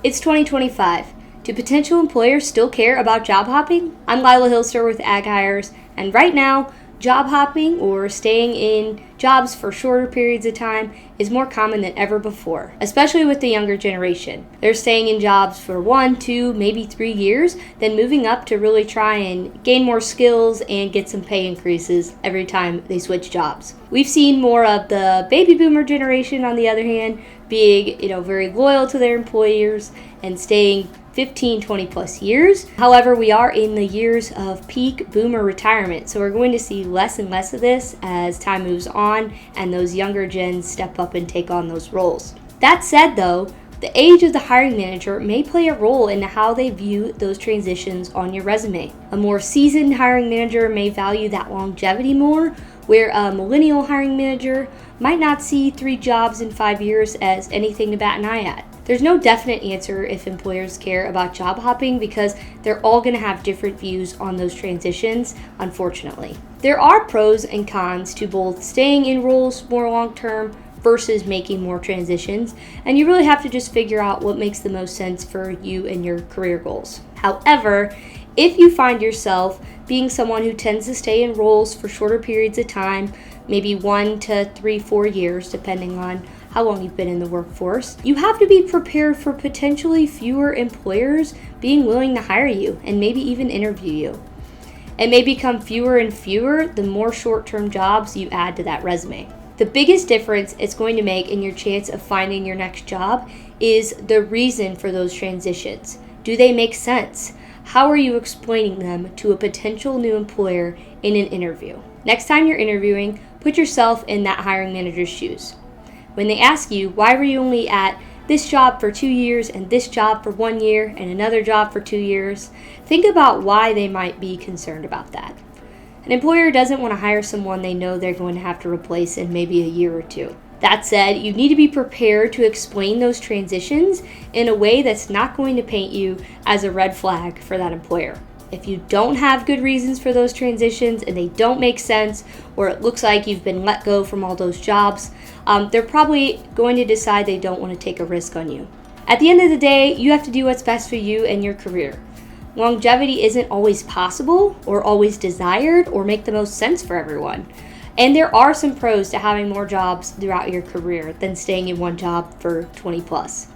It's 2025. Do potential employers still care about job hopping? I'm Lila Huelster with AgHires, and right now, job hopping or staying in jobs for shorter periods of time is more common than ever before, especially with the younger generation. They're staying in jobs for 1, 2, maybe 3 years, then moving up to really try and gain more skills and get some pay increases every time they switch jobs. We've seen more of the baby boomer generation, on the other hand, being very loyal to their employers and staying 15, 20 plus years. However, we are in the years of peak boomer retirement, so we're going to see less and less of this as time moves on and those younger gens step up and take on those roles. That said, though, the age of the hiring manager may play a role in how they view those transitions on your resume. A more seasoned hiring manager may value that longevity more, where a millennial hiring manager might not see 3 jobs in 5 years as anything to bat an eye at. There's no definite answer if employers care about job hopping because they're all going to have different views on those transitions, unfortunately. There are pros and cons to both staying in roles more long term versus making more transitions, and you really have to just figure out what makes the most sense for you and your career goals. However, if you find yourself being someone who tends to stay in roles for shorter periods of time, maybe 1 to 3, 4 years, depending on how long you've been in the workforce, you have to be prepared for potentially fewer employers being willing to hire you and maybe even interview you. It may become fewer and fewer the more short-term jobs you add to that resume. The biggest difference it's going to make in your chance of finding your next job is the reason for those transitions. Do they make sense? How are you explaining them to a potential new employer in an interview? Next time you're interviewing, put yourself in that hiring manager's shoes. When they ask you, why were you only at this job for 2 years and this job for 1 year and another job for 2 years, think about why they might be concerned about that. An employer doesn't want to hire someone they know they're going to have to replace in maybe a year or 2. That said, you need to be prepared to explain those transitions in a way that's not going to paint you as a red flag for that employer. If you don't have good reasons for those transitions and they don't make sense, or it looks like you've been let go from all those jobs, they're probably going to decide they don't want to take a risk on you. At the end of the day, you have to do what's best for you and your career. Longevity isn't always possible or always desired or make the most sense for everyone. And there are some pros to having more jobs throughout your career than staying in one job for 20 plus.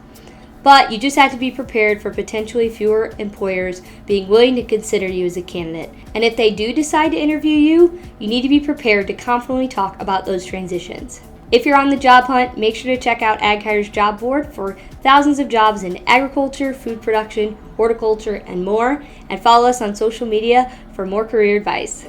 But you just have to be prepared for potentially fewer employers being willing to consider you as a candidate. And if they do decide to interview you, you need to be prepared to confidently talk about those transitions. If you're on the job hunt, make sure to check out AgHires job board for thousands of jobs in agriculture, food production, horticulture, and more. And follow us on social media for more career advice.